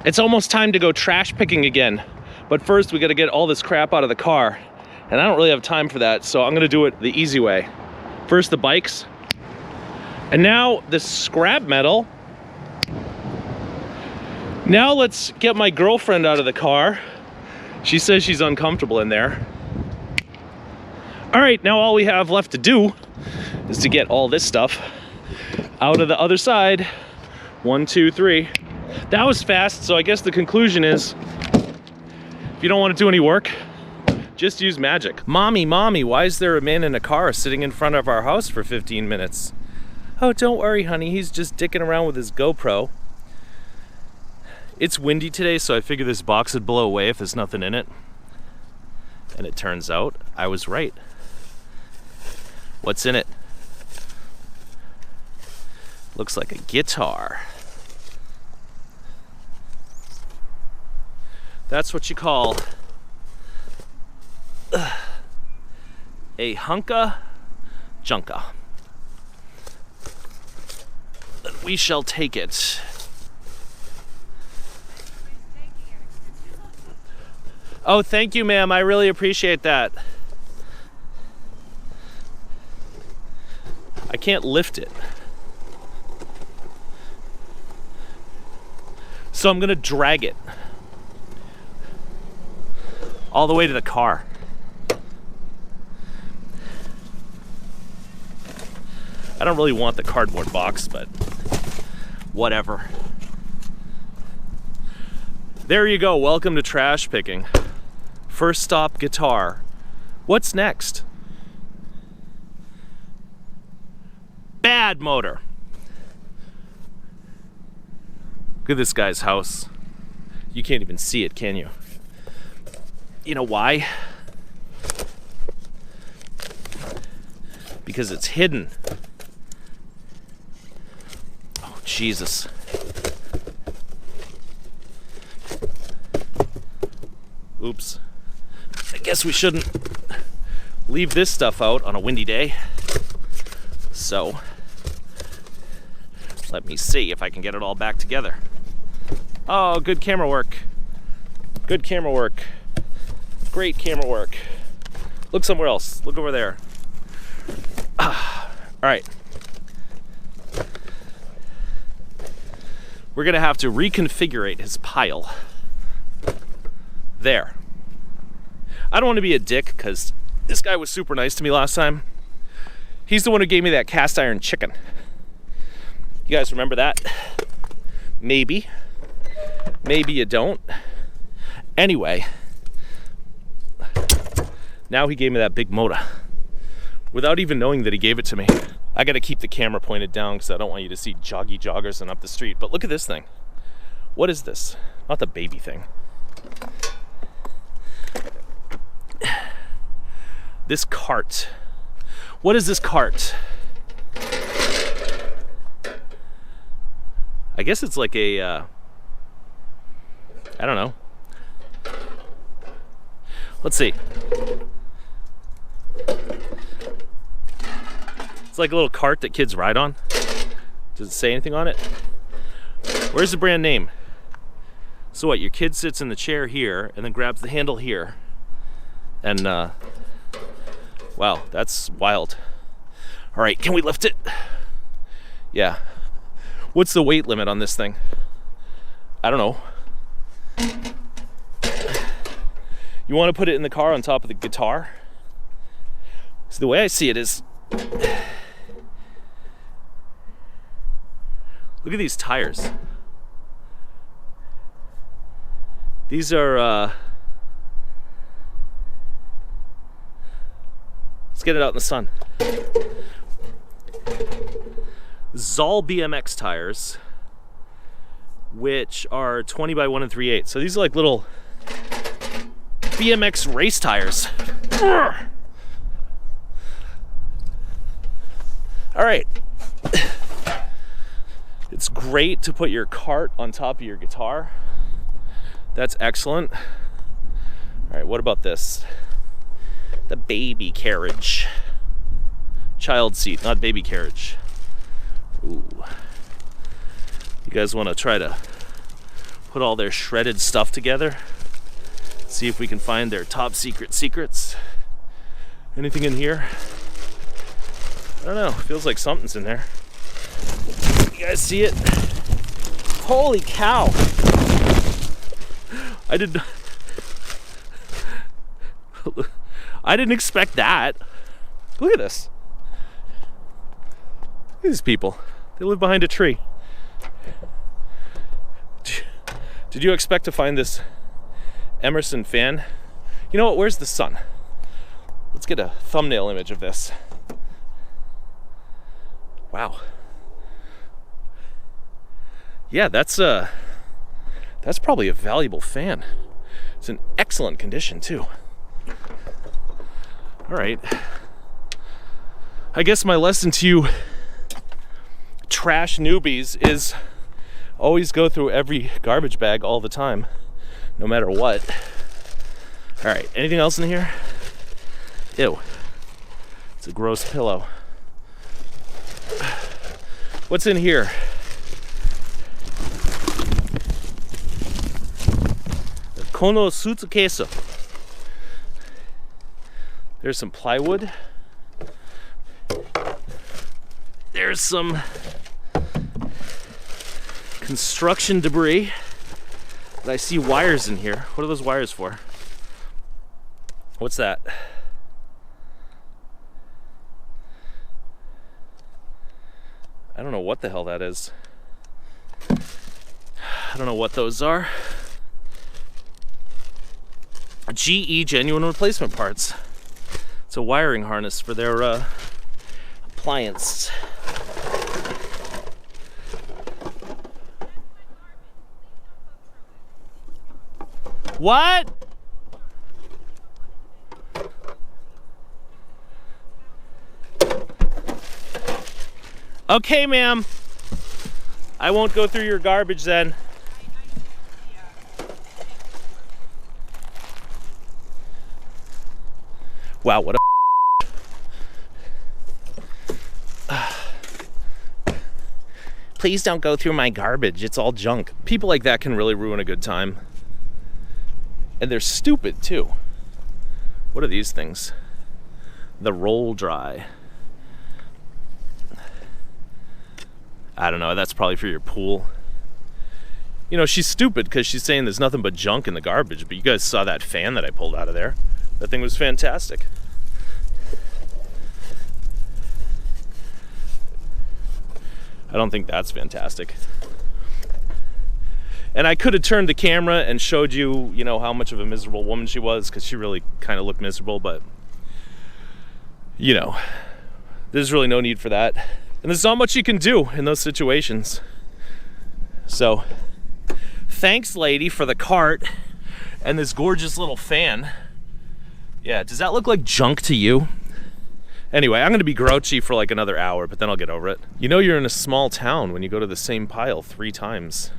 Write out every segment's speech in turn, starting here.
It's almost time to go trash picking again. But first we gotta get all this crap out of the car. And I don't really have time for that, so I'm gonna do it the easy way. First the bikes. And now the scrap metal. Now let's get my girlfriend out of the car. She says she's uncomfortable in there. All right, now all we have left to do is to get all this stuff out of the other side. 1, 2, 3. That was fast, so I guess the conclusion is, if you don't want to do any work, just use magic. Mommy, why is there a man in a car sitting in front of our house for 15 minutes? Oh, don't worry, honey, he's just dicking around with his GoPro. It's windy today, so I figured this box would blow away if there's nothing in it. And it turns out I was right. What's in it? Looks like a guitar. That's what you call a hunka junka. But we shall take it. Oh, thank you, ma'am. I really appreciate that. I can't lift it. So I'm gonna drag it all the way to the car. I don't really want the cardboard box, but whatever. There you go, welcome to trash picking. First stop, guitar. What's next? Bad motor. Look at this guy's house. You can't even see it, can you? You know why? Because it's hidden. Oh, Jesus. Oops. I guess we shouldn't leave this stuff out on a windy day. So, let me see if I can get it all back together. Oh, good camera work. Good camera work. Great camera work. Look somewhere else. Look over there. All right. We're gonna have to reconfigure his pile. There. I don't want to be a dick because this guy was super nice to me last time. He's the one who gave me that cast iron chicken. You guys remember that? Maybe. Maybe you don't. Anyway, now he gave me that big motor without even knowing that he gave it to me. I gotta keep the camera pointed down because I don't want you to see joggy joggers and up the street. But look at this thing. What is this? Not the baby thing. This cart. What is this cart? I guess it's like a, I don't know. Let's see. It's like a little cart that kids ride on. Does it say anything on it? Where's the brand name? So what, your kid sits in the chair here and then grabs the handle here. And, wow, that's wild. All right, can we lift it? Yeah. What's the weight limit on this thing? I don't know. You want to put it in the car on top of the guitar? So the way I see it is, look at these tires. These are, let's get it out in the sun. Zoll BMX tires, which are 20 by 1 3/8. So these are like little BMX race tires. All right. It's great to put your cart on top of your guitar. That's excellent. All right, what about this? The baby carriage. Child seat, not baby carriage. Ooh. You guys want to try to put all their shredded stuff together. See if we can find their top secret secrets. Anything in here? I don't know, feels like something's in there. You guys see it? Holy cow! I didn't expect that. Look at this. Look at these people. They live behind a tree. Did you expect to find this Emerson fan? You know what? Where's the sun? Let's get a thumbnail image of this. Wow. Yeah, that's probably a valuable fan. It's in excellent condition too. All right. I guess my lesson to you trash newbies is always go through every garbage bag all the time, no matter what. All right, anything else in here? Ew, it's a gross pillow. What's in here? Kono Sutsukesu. There's some plywood. There's some construction debris. But I see wires in here. What are those wires for? What's that? I don't know what the hell that is. I don't know what those are. GE genuine replacement parts. It's a wiring harness for their appliance. What? Okay, ma'am. I won't go through your garbage then. Wow, what a Please don't go through my garbage. It's all junk. People like that can really ruin a good time. And they're stupid too. What are these things? The roll dry. I don't know, that's probably for your pool. You know, she's stupid because she's saying there's nothing but junk in the garbage, but you guys saw that fan that I pulled out of there. That thing was fantastic. I don't think that's fantastic. And I could have turned the camera and showed you, you know, how much of a miserable woman she was, because she really kind of looked miserable, but, you know, there's really no need for that. And there's not much you can do in those situations. So, thanks, lady, for the cart and this gorgeous little fan. Yeah, does that look like junk to you? Anyway, I'm gonna be grouchy for like another hour, but then I'll get over it. You know you're in a small town when you go to the same pile 3 times.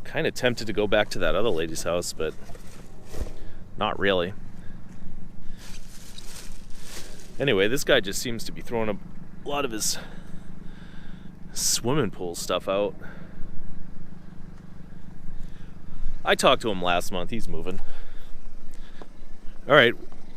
Kind of tempted to go back to that other lady's house, but not really. Anyway, this guy just seems to be throwing a lot of his swimming pool stuff out. I talked to him last month, he's moving. All right,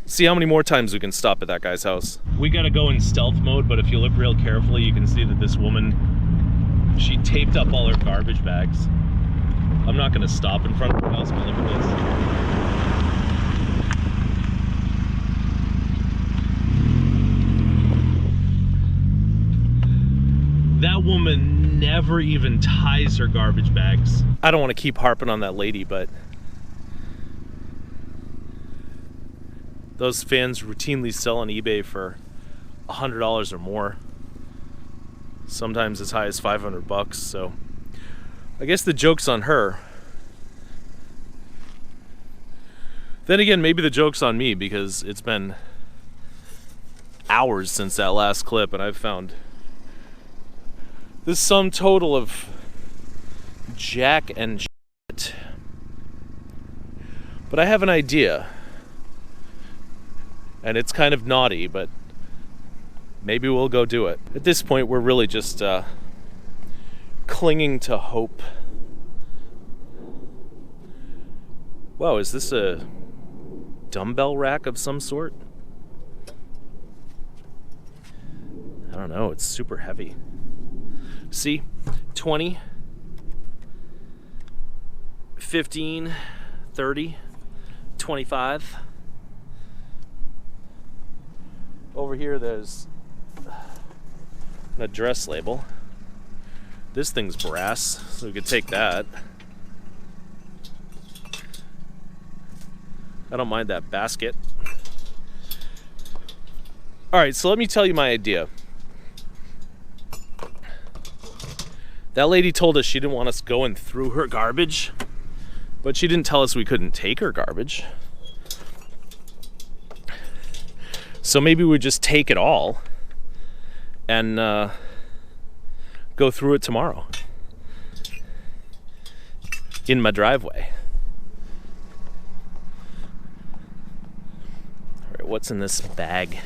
see how many more times we can stop at that guy's house. We gotta go in stealth mode, but if you look real carefully, you can see that this woman, she taped up all her garbage bags. I'm not gonna stop in front of her house, but look at this. That woman never even ties her garbage bags. I don't want to keep harping on that lady, but those fans routinely sell on eBay for $100 or more. Sometimes as high as 500 bucks, so I guess the joke's on her. Then again, maybe the joke's on me, because it's been hours since that last clip and I've found this sum total of jack and shit. But I have an idea. And it's kind of naughty, but maybe we'll go do it. At this point, we're really just clinging to hope. Wow, is this a dumbbell rack of some sort? I don't know, it's super heavy. See, 20, 15, 30, 25. Over here there's an address label. This thing's brass, so we could take that. I don't mind that basket. All right, so let me tell you my idea. That lady told us she didn't want us going through her garbage, but she didn't tell us we couldn't take her garbage. So maybe we just take it all and go through it tomorrow in my driveway. All right, what's in this bag?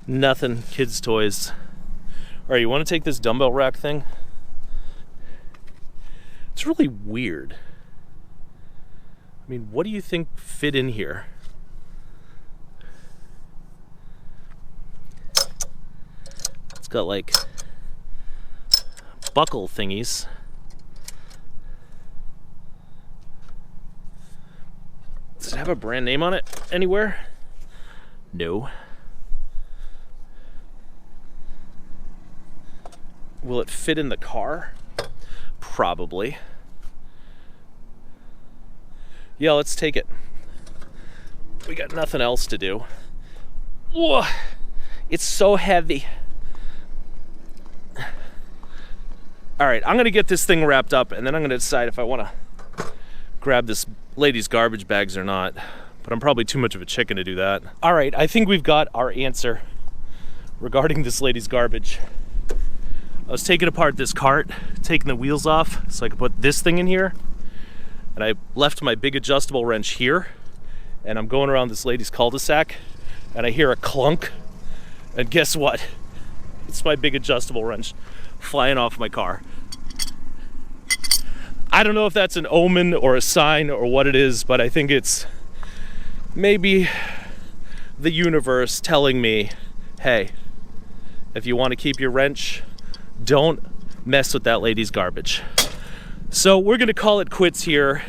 Nothing, kids' toys. All right, you want to take this dumbbell rack thing? It's really weird. I mean, what do you think fit in here? It's got like buckle thingies. Does it have a brand name on it anywhere? No. Will it fit in the car? Probably. Yeah, let's take it. We got nothing else to do. Whoa, it's so heavy. All right, I'm gonna get this thing wrapped up and then I'm gonna decide if I wanna grab this lady's garbage bags or not, but I'm probably too much of a chicken to do that. All right, I think we've got our answer regarding this lady's garbage. I was taking apart this cart, taking the wheels off so I could put this thing in here. And I left my big adjustable wrench here, and I'm going around this lady's cul-de-sac, and I hear a clunk, and guess what? It's my big adjustable wrench flying off my car. I don't know if that's an omen or a sign or what it is, but I think it's maybe the universe telling me, hey, if you want to keep your wrench, don't mess with that lady's garbage. So we're gonna call it quits here.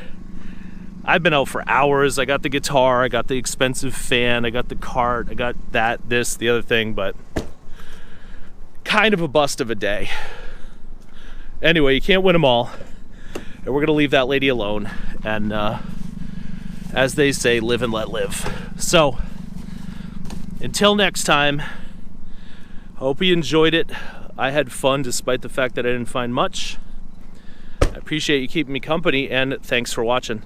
I've been out for hours. I got the guitar, I got the expensive fan, I got the cart, I got that, this, the other thing, but kind of a bust of a day. Anyway, you can't win them all. And we're gonna leave that lady alone. And as they say, live and let live. So, until next time, hope you enjoyed it. I had fun despite the fact that I didn't find much. I appreciate you keeping me company, and thanks for watching.